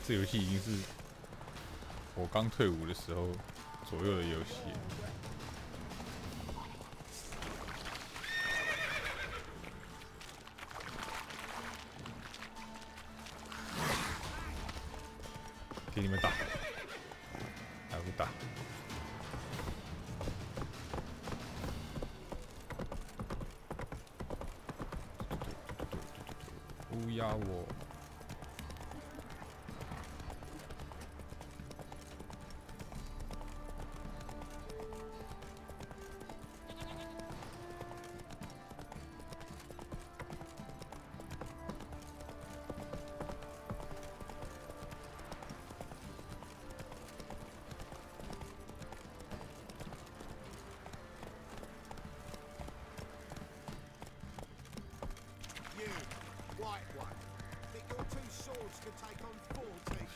这游戏已经是我刚退伍的时候左右的游戏。给你们打，还不打？乌鸦我。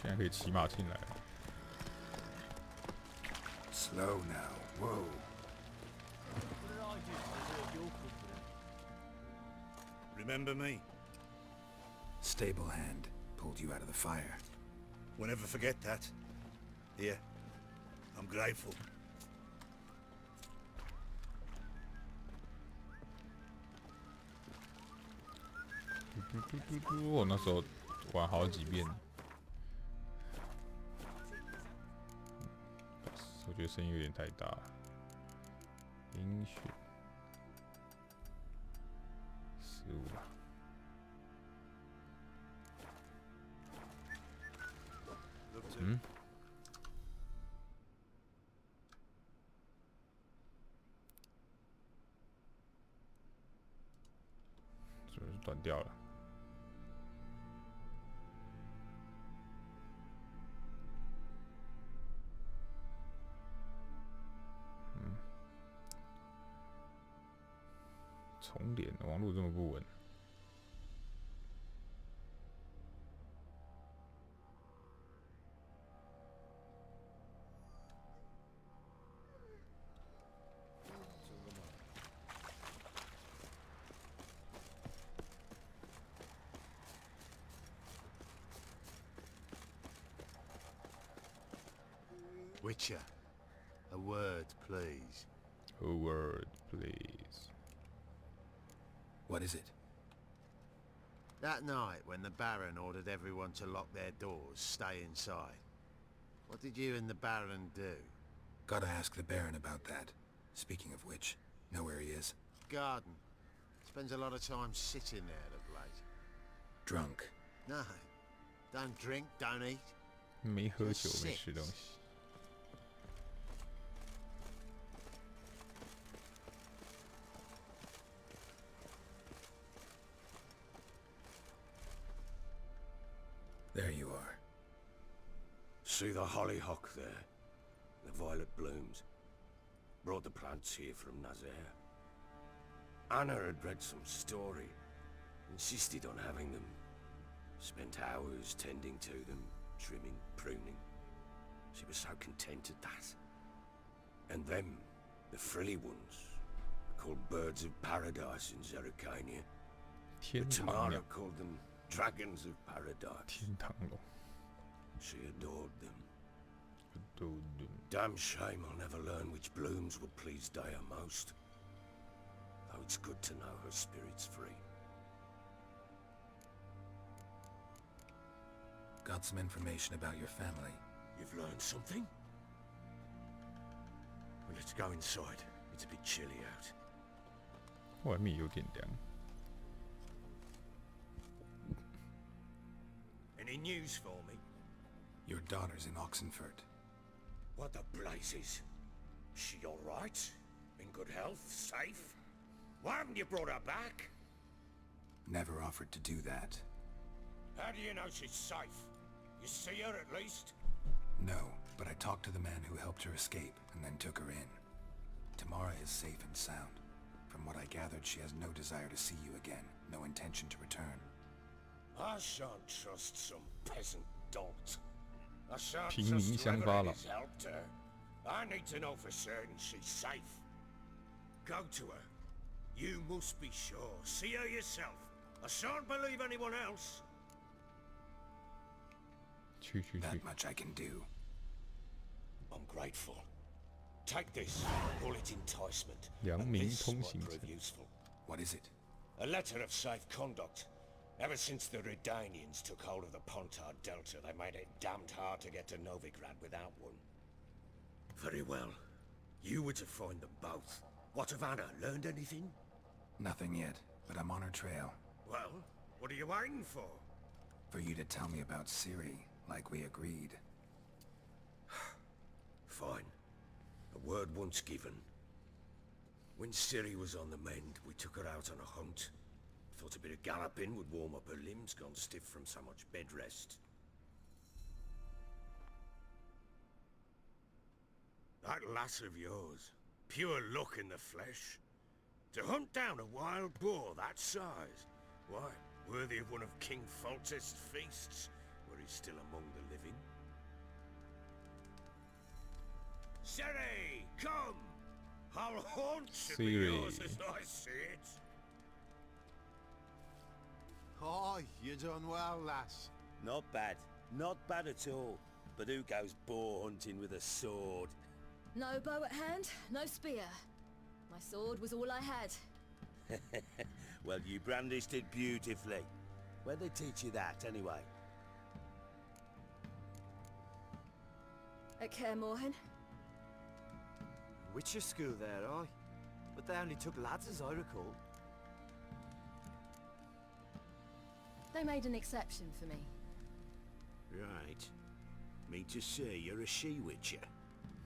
现在可以骑马进来了。Slow now, whoa. What did I do to deserve your company? Remember me? Stable hand pulled you out of the fire. We'll never forget that. Here, I'm grateful. 我那时候玩好几遍，我觉得声音有点太大了。音讯15吧。嗯？怎么是断掉了？重连，网络这么不稳。Witcher, a word, please. A word, please. What is it? That night when the Baron ordered everyone to lock their doors, stay inside. What did you and the Baron do? Gotta ask the Baron about that. Speaking of which, know where he is? Garden. Spends a lot of time sitting there of late. Drunk. No. Don't drink, don't eat. 没喝酒，没吃东西。There you are. See the hollyhock there? The violet blooms. Brought the plants here from Nazaire. Anna had read some story. Insisted on having them. Spent hours tending to them, trimming, pruning. She was so content at that. And them, the frilly ones, called birds of paradise in Zerrikania. But Tamara called them dragons of paradise. 天堂龙。 She adored them. Adored them. Damn shame I'll never learn which blooms would please Daya most. Though it's good to know her spirit's free. Got some information about your family. You've learned something? Well, let's go inside. It's a bit chilly out. 外面有点凉。 Any news for me? Your daughter's in Oxenford. What the blazes? She all right? In good health? Safe? Why haven't you brought her back? Never offered to do that. How do you know she's safe? You see her at least? No, but I talked to the man who helped her escape and then took her in. Tamara is safe and sound. From what I gathered, she has no desire to see you again, no intention to return. I shan't trust some peasant dolt. I shan't 平民 trust 乡 whoever 巴 it 佬。 is helped her. I need to know for certain she's safe. Go to her. You must be sure. See her yourself. I shan't believe anyone else. 去。 That much I can do. I'm grateful. Take this, call it enticement. 阳 and 明 this 通 might 行 prove 证 useful. What is it? A letter of safe conduct. Ever since the Redanians took hold of the Pontard Delta, they made it damned hard to get to Novigrad without one. Very well. You were to find them both. What of Anna? Learned anything? Nothing yet, but I'm on her trail. Well, what are you waiting for? For you to tell me about Ciri, like we agreed. Fine. A word once given. When Ciri was on the mend, we took her out on a hunt. Thought a bit of galloping would warm up her limbs, gone stiff from so much bed rest. That lass of yours, pure luck in the flesh. To hunt down a wild boar that size, why, worthy of one of King Foltest's feasts, where he's still among the living. Ciri, come! Our haunt should be yours as I see it. Oh, you're doing well, lass. Not bad. Not bad at all. But who goes boar hunting with a sword? No bow at hand, no spear. My sword was all I had. Well, you brandished it beautifully. Where'd they teach you that, anyway? At Kaer Morhen. Witcher school there, aye? But they only took lads as I recall. They made an exception for me. Right. Mean to say you're a she-witcher?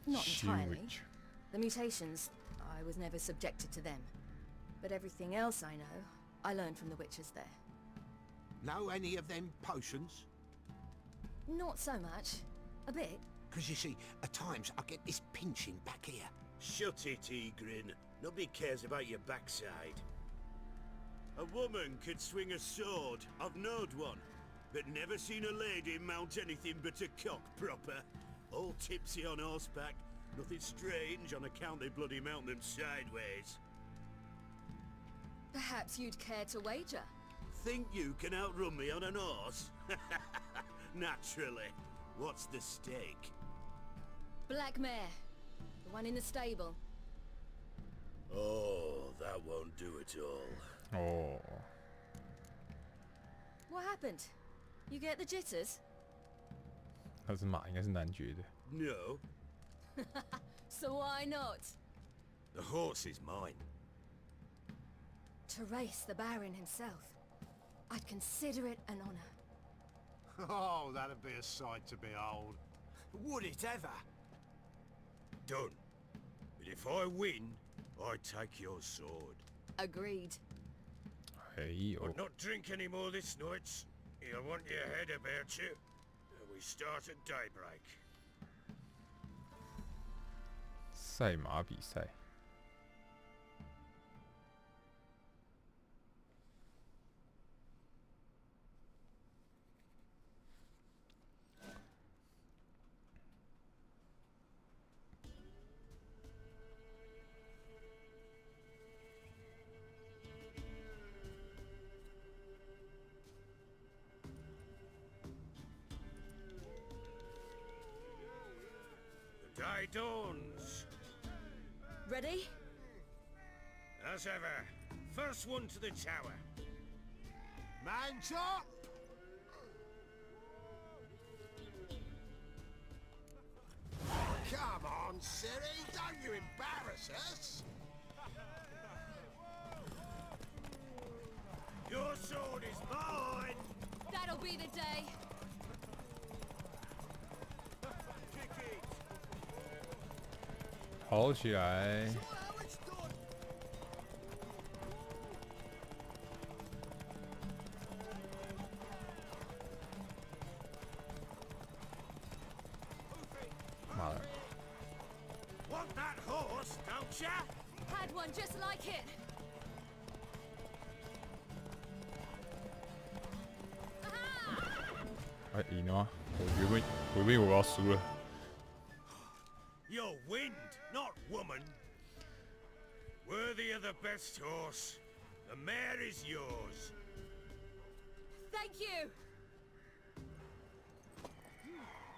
Not entirely. She-witch. The mutations, I was never subjected to them. But everything else I know, I learned from the witches there. Know any of them potions? Not so much. A bit. Because you see, at times I get this pinching back here. Shut it, Egrin. Nobody cares about your backside. A woman could swing a sword. I've knowed one. But never seen a lady mount anything but a cock proper. All tipsy on horseback. Nothing strange on account they bloody mount them sideways. Perhaps you'd care to wager? Think you can outrun me on an horse? Naturally. What's the stake? Black mare. The one in the stable. Oh, that won't do it all. Oh， What happened? You get the jitters? 他是马，应该是男爵的。 No, So why not? the horse is mine. To race the Baron himself. I'd consider it an honor. Oh, that'd be a sight to behold. Would it ever? Done. But if I win, I take your sword. Agreed. 哎呦 But，not drink any more this night. You'll want your head about you. We start at daybreak. 赛马比赛。The day dawns. Ready? As ever, first one to the tower. Man top! Come on, Ciri, don't you embarrass us! Your sword is mine. That'll be the day. Kick it. 跑起来！ 妈的， Want that horse, don't ya? Had one just like it. 哎，赢了吗？我原本以为我要输了。 You're wind, not woman. Worthy of the best horse. The mare is yours. Thank you.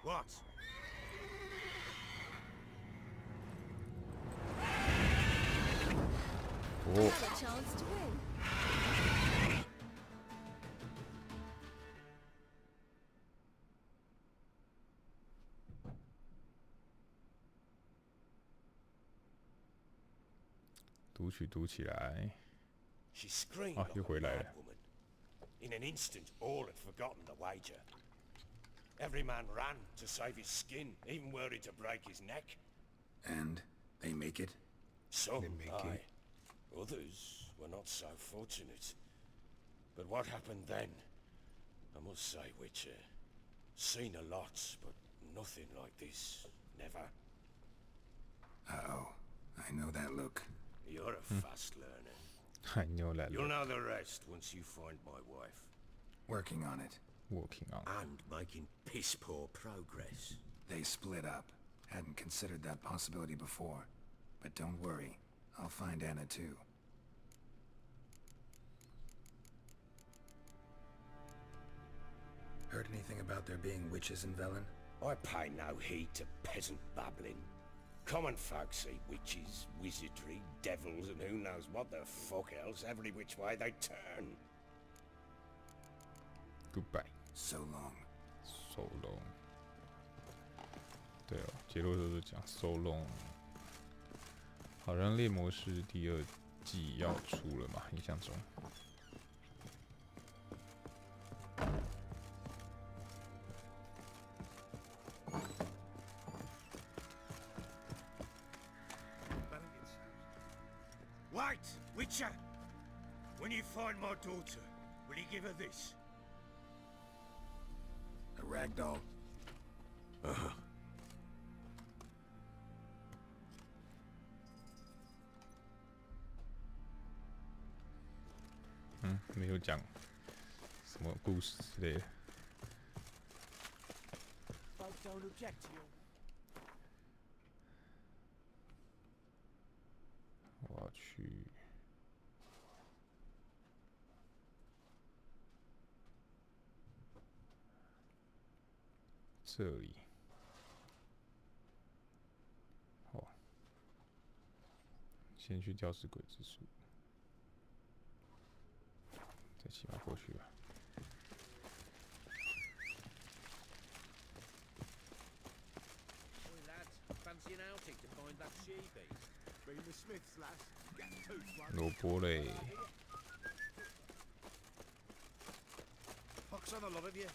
What? Have a chance to win. 读取读起来。 She screamed 啊， like 又 a 回来 mad 了。 woman. In an instant, all had forgotten the wager. Every man ran to save his skin, even worried to break his neck. And they make it? Some, They make aye. it. Others were not so fortunate. But what happened then? I must say, Witcher, seen a lot, but nothing like this. Never. Uh-oh. I know that look. You're a fast learner. I know that. You'll know the rest once you find my wife. Working on it. Working on. And making piss-poor progress. They split up. Hadn't considered that possibility before. But don't worry. I'll find Anna too. Heard anything about there being witches in Velen? I pay no heed to peasant babbling. Common folk see witches, wizardry, devils, and who knows what the fuck else every which way they turn. Goodbye. So long. So long. 对哦，结论就是讲 so long。好像猎魔士第2季要出了嘛，印象中。Wait, Witcher! When you find my daughter, will you give her this? A ragdoll. Uh-huh. 没有讲什么故事之类的。 Folk don't object to your 我要去这里。哦，先去吊死鬼之树，再骑马过去吧。 Oi, lads, fancy an outing to find that sheepy? Been the Smiths, lass. Get tooth one. 萝卜嘞， Pox on the lot of you.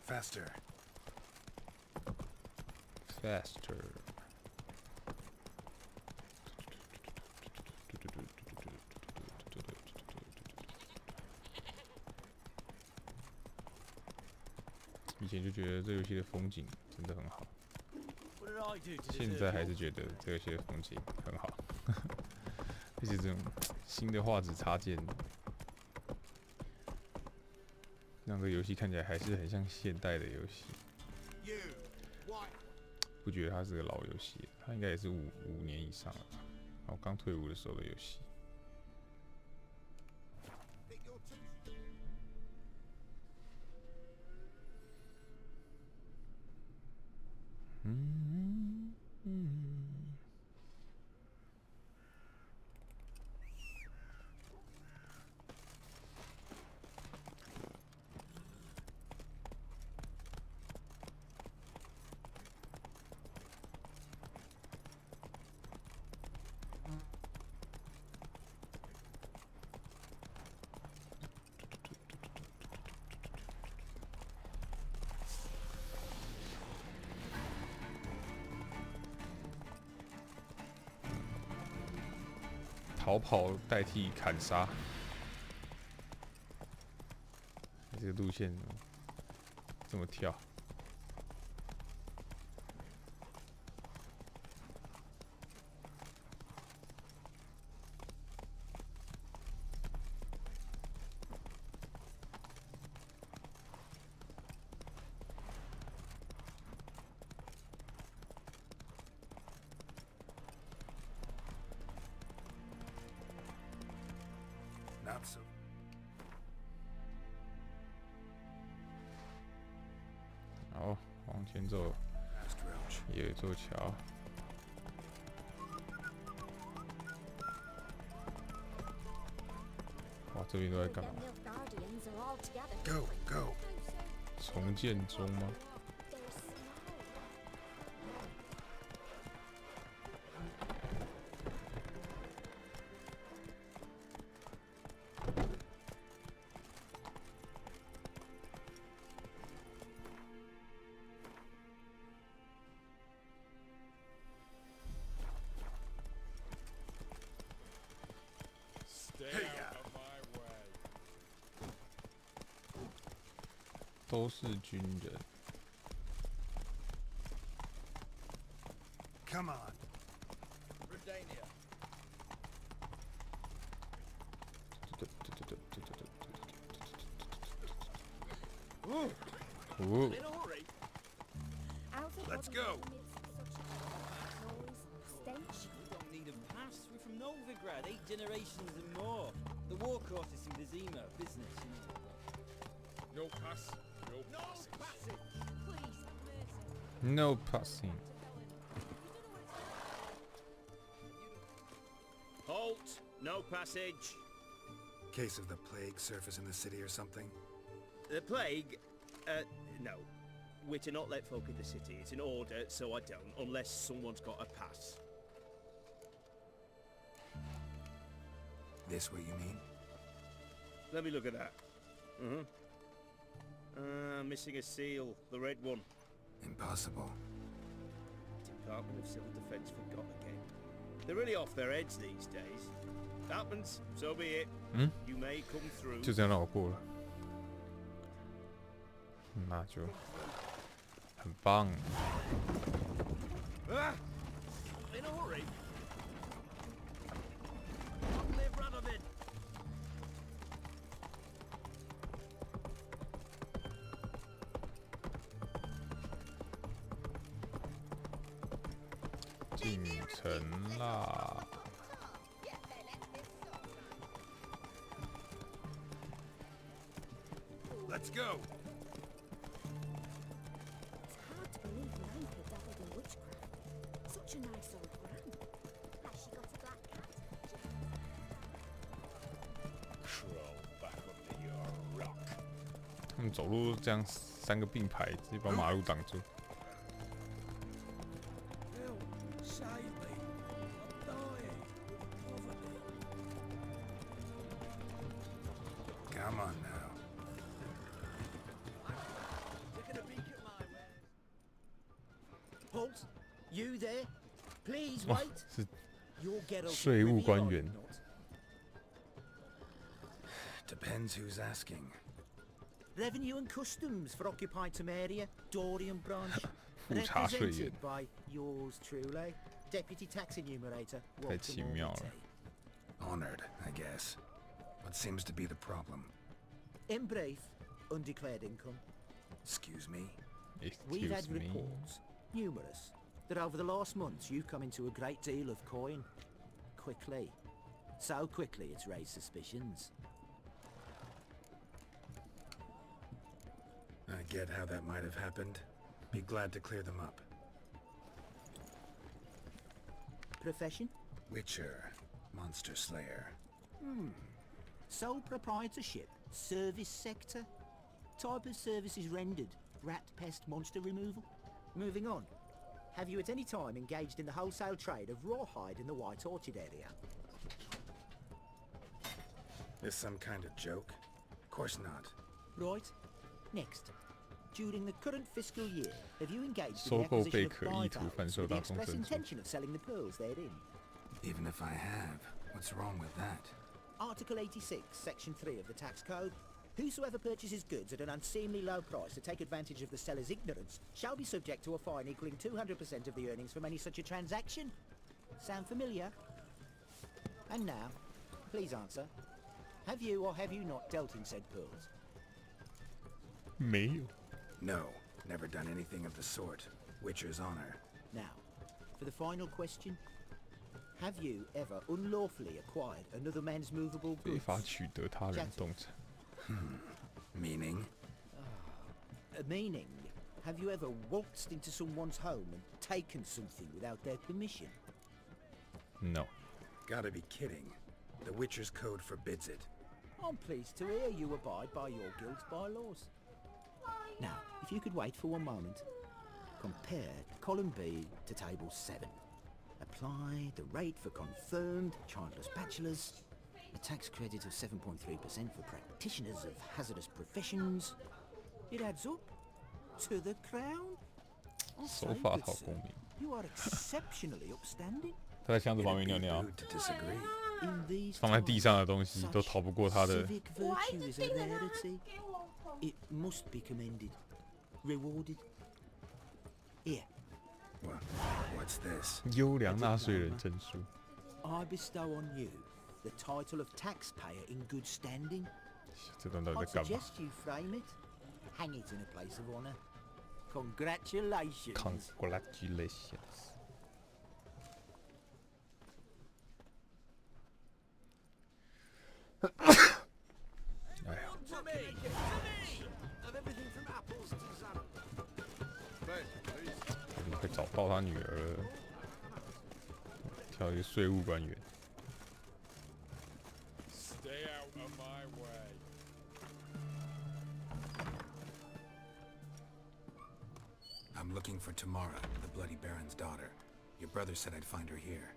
Faster. faster。以前就觉得这游戏的风景真的很好， What did I do to 现 deserve 在还 your 是觉得这游戏的风景很好，而且这种新的画质插件，让这游戏看起来还是很像现代的游戏， You. White. 不觉得它是个老游戏，它应该也是五年以上了吧，然后刚退伍的时候的游戏。 Pick your tooth. 逃跑代替砍杀，这个路线这么跳。paths of 好，往前走， past roach. 也有一座桥。哇，这边都在干嘛？ Go, go. 重建中吗？ 都是军人。 Come on. Ooh. Let's go. We don't need a pass. We're from Novigrad, 8 generations and more. The war courses in the Zima business, you know. No pass, no passage. No passing. Halt! No passage. Case of the plague surface in the city or something? The plague? No. We're to not let folk in the city. It's an order, so I don't, unless someone's got a pass. This what you mean? Let me look at that. Missing a seal. The red one. Impossible. Department of Civil Defence forgot again. They're really off their heads these days. Happens, so be it. You may come through. 就这样让我过了，那就很棒。 Ah! In a hurry. Long live Radovid. 进城啦！ Let's go. It's hard to believe Lanka dabbled in witchcraft. Such a nice old gran. Like she got a black cat. Crawl back under your rock. 他们走路这样3个并排，直接把马路挡住。 Come on now. Halt! You there? Please 哇， wait. 是 You'll get a 税务官员。 Depends who's asking. Revenue and Customs for occupied Temeria, Dorian branch. 富察税员 Represented by yours truly, Deputy Tax Enumerator 太 Walter 奇妙了。 Morganty. Honored, I guess. What seems to be the problem? In brief, undeclared income. Excuse me? We've had Excuse me. reports, numerous, that over the last months you've come into a great deal of coin. Quickly. So quickly it's raised suspicions. I get how that might have happened. Be glad to clear them up. Profession? Witcher. Monster Slayer. Sole proprietorship, service sector. Type of services rendered, rat pest monster removal. Moving on. Have you at any time engaged in the wholesale trade of rawhide in the White Orchard area? This some kind of joke? Of course not. Right. Next. During the current fiscal year, have you engaged in 收 the 购 acquisition 贝 of 壳意图 bivalves 贩售 with the 大宗 express 珍珠。 intention of selling the pearls therein? Even if I have, what's wrong with that? Article 86, Section 3 of the Tax Code. Whosoever purchases goods at an unseemly low price to take advantage of the seller's ignorance shall be subject to a fine equaling 200% of the earnings from any such a transaction. Sound familiar? And now, please answer. Have you or have you not dealt in said pearls? 没有。 No, never done anything of the sort. Witcher's honor. Now, for the final question. Have you ever unlawfully acquired another man's movable 非 goods? 法取得他人动产。 Meaning? Meaning, have you ever waltzed into someone's home and taken something without their permission? No. Gotta be kidding. The Witcher's code forbids it. I'm pleased to hear you abide by your guild's bylaws. Now, if you could wait for one moment. Compare column B to table 7. Apply the rate for confirmed childless bachelors. A tax credit of 7.3% for practitioners of hazardous professions. It adds up to the crown. I'll 手 say, 法 good 好 sir, 公平。 you are exceptionally upstanding. 他在箱子旁边尿 It'd be 尿， rude to disagree. In these 放在地 times, 上的东西都逃不过他的。 civic virtue is a rarity. It must be commended, rewarded. Here, What's this? 优良纳税人证书。 I bestow on you the title of taxpayer in good standing. 这段到底 I'd 在干嘛 suggest you frame it, hang it in a place of honor. Congratulations. ？Congratulations！ 哎呀， To me! Of everything from apples to salad. 已经快找到他女儿了。挑一个税务官员。 Stay out of my way. I'm looking for Tamara, the Bloody Baron's daughter. Your brother said I'd find her here.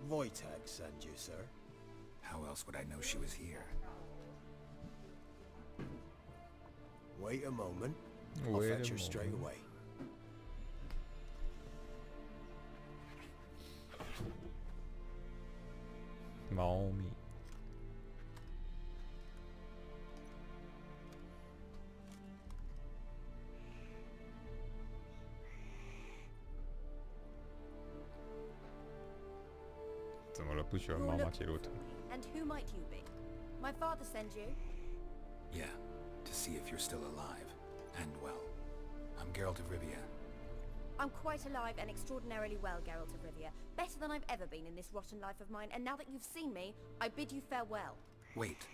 Wojtek sent you, sir. How else would I know she was here? Wait a moment. I'll Wait fetch a her straight moment. away. 猫咪。怎么了？不喜欢妈妈杰洛特？ And who might you be? My father sent you? Yeah, to see if you're still alive. And well. I'm Geralt of Rivia. I'm quite alive and extraordinarily well, Geralt of Rivia. Better than I've ever been in this rotten life of mine, and now that you've seen me, I bid you farewell. Wait.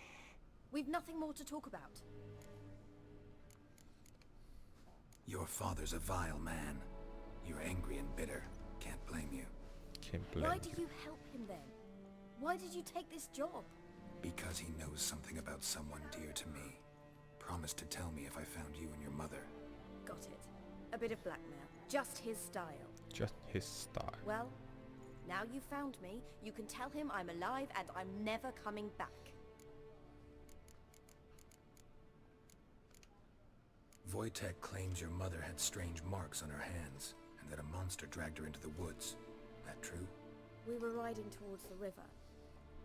We've nothing more to talk about. Your father's a vile man. You're angry and bitter. Can't blame you. Can't blame Why you. did you help him then? Why did you take this job? Because he knows something about someone dear to me. Promised to tell me if I found you and your mother. Got it. A bit of blackmail. Just his style. Just his style. Well, now you found me, you can tell him I'm alive and I'm never coming back. Wojtek claims your mother had strange marks on her hands, and that a monster dragged her into the woods. That true? We were riding towards the river.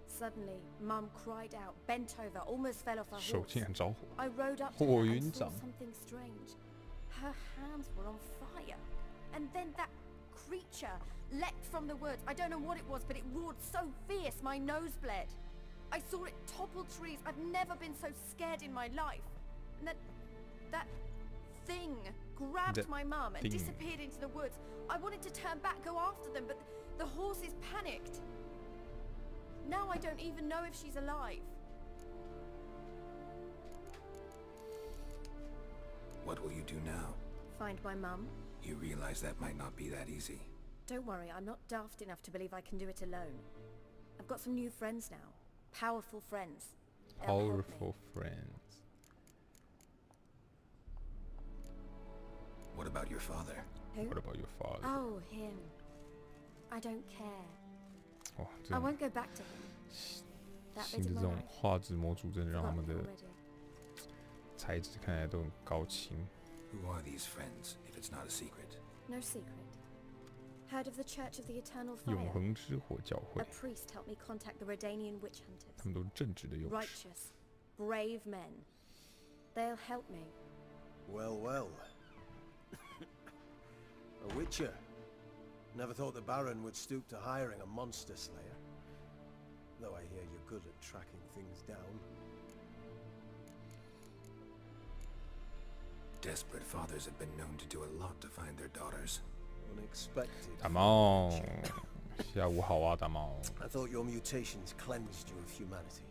Suddenly, Mum cried out, bent over, almost fell off her 手 horse. 竟然着火， I rode up to 火 her 云 and saw 掌。 something strange. Her hands were on fire. And then that creature leapt from the woods. I don't know what it was, but it roared so fierce my nose bled. I saw it topple trees. I've never been so scared in my life. And that thing grabbed That my mum and thing. disappeared into the woods. I wanted to turn back, go after them, but the horses panicked. Now I don't even know if she's alive. What will you do now? Find my mum? You realize that might not be that easy. Don't worry, I'm not daft enough to believe I can do it alone. I've got some new friends now. Powerful friends. They'll help me. Powerful friends. What about your father? Who? What about your father? Oh, him. I don't care. 哇，这 I 种 won't go back to him. That 新 bit 的 of 这 my 种 life. 画质模组，真的让他们 Forgotten 的 already. 材质看起来都很高清。 Who are these friends, if it's not a secret? No secret. Heard of the Church of the Eternal 永 Fire? 恒之火教 A 会， priest helped me contact the Redanian witch 他 hunters. 们都是正直的勇士。 Righteous, brave men. They'll help me. Well, well. A witcher. Never thought the Baron would stoop to hiring a monster slayer. Though I hear you're good at tracking things down. Desperate fathers have been known to do a lot to find their daughters. Unexpected. 大猫，下午好啊，大猫。 I thought your mutations cleansed you of humanity,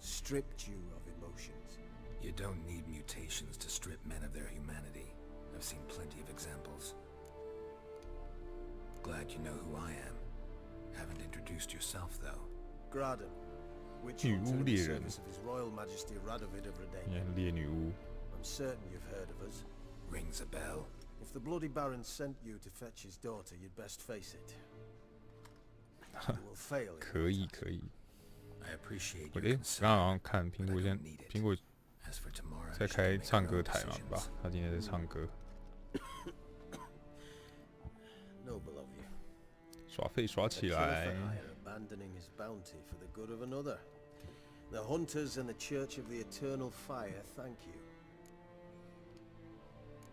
stripped you of emotions. You don't need mutations to strip men of their humanity. I've seen plenty of examples. Glad you know who I am. Haven't introduced yourself, though. Graden, witch 女 hunter 巫 in 猎 the 人， service of His Royal Majesty Radovid of Redania. 猎女巫。 I'm certain you've heard of us. Rings a bell. If the Bloody Baron sent you to fetch his daughter, you'd best face it. You will fail. in 可 that 以 task. 可以。 I appreciate 我 your 刚 concern. 刚好像看苹 but 果 I 现 don't need it. 苹果 As for tomorrow, 在 she 开 can make 唱 her 歌 own 台嘛 decisions. 吧？他今天在唱歌， Noble of you. 耍废耍 A 起 killer 来 for。hire abandoning his bounty for the good of another. The hunters and the Church of the Eternal Fire thank you.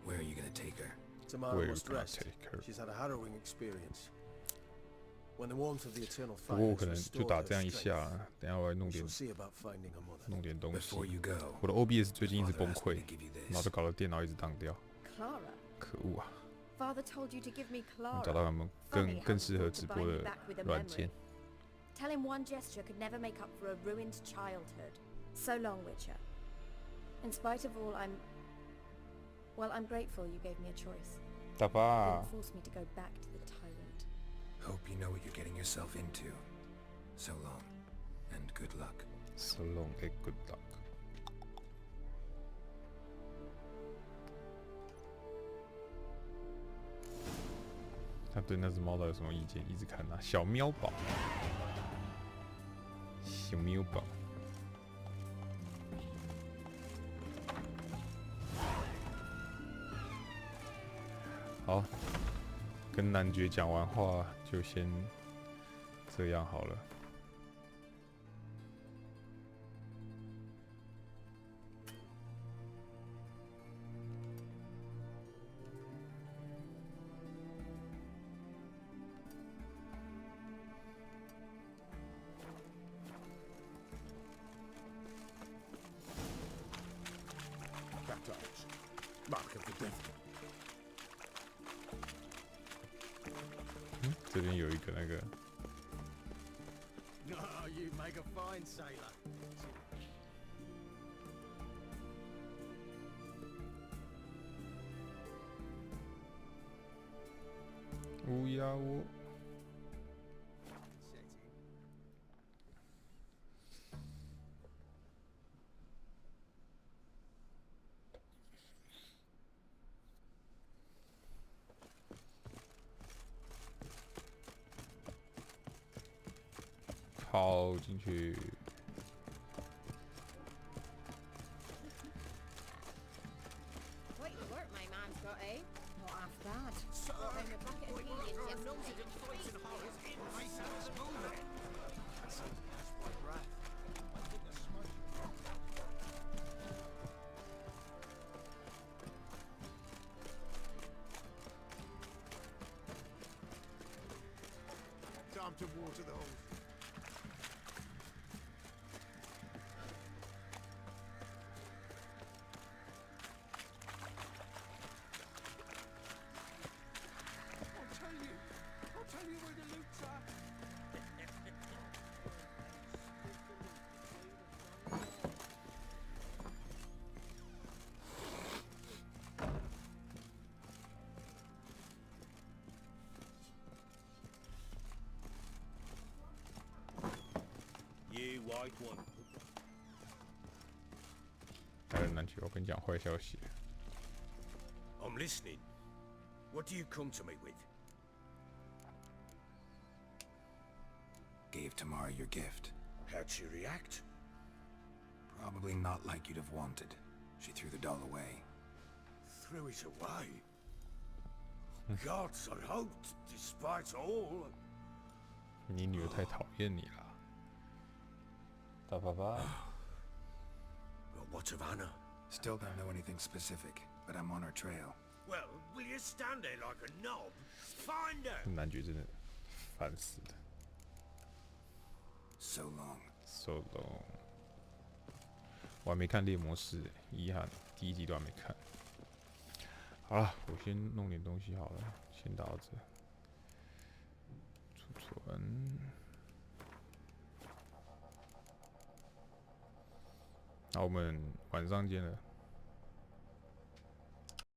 Where are you gonna take her? Tomorrow Where must can I rest. take her? She's had a harrowing experience. When the warmth of the Eternal 不 Fire 过我 has 可能就 restored 打 her 这样一 strength, 下，等一下我来弄 we 点 shall see about finding her mother. 弄点东西 Before。you go, 我的 OBS 最近一直 Father 崩 asked me 溃 to，give you 然后 this. 就搞得电脑一直当掉， Clara? 可恶啊！ Father told you to give me 我 Clara. 找到他们 Funny how 更 he 适合 thought 直 to 播 buy me 的 back with a 软 memory. 件。 Tell him one gesture could never make up for a ruined childhood. So long, Witcher. In spite of all, I'm grateful you gave me a choice. 大爸 Didn't，force me to go back to the tyrant. Hope you know what you're getting yourself into. So long, and good luck. so long and good luck。他对那只猫到底有什么意见？一直看它，小喵宝，小喵宝。好，跟男爵讲完话，就先这样好了。Baptized. Mark of the devil. 这边有一个那个， Oh, you make a fine sailor. 乌鸦窝。跑进去。 Quite the work my man's got, eh? Not half bad. Got him a bucket of peas yesterday. Time to water the hole. I'll tell you where the loot's at. You white one. 还有男爵，我跟你讲坏消息， I'm listening. What do you come to me with? Gave Tamara your gift. How'd she react? Probably not like you'd have wanted. She threw the doll away. Threw it away. Gods, I hoped, despite all. 你女儿太讨厌你了。大爸爸， Well, what of Anna? Still don't know anything specific, but I'm on her trail. Well, will you stand there like a knob? Find her! 男爵真的烦死了。 So long. So long。我还没看猎魔士，遗憾，第一集都还没看。好了，我先弄点东西好了，先到这。出错。好，我们晚上见了。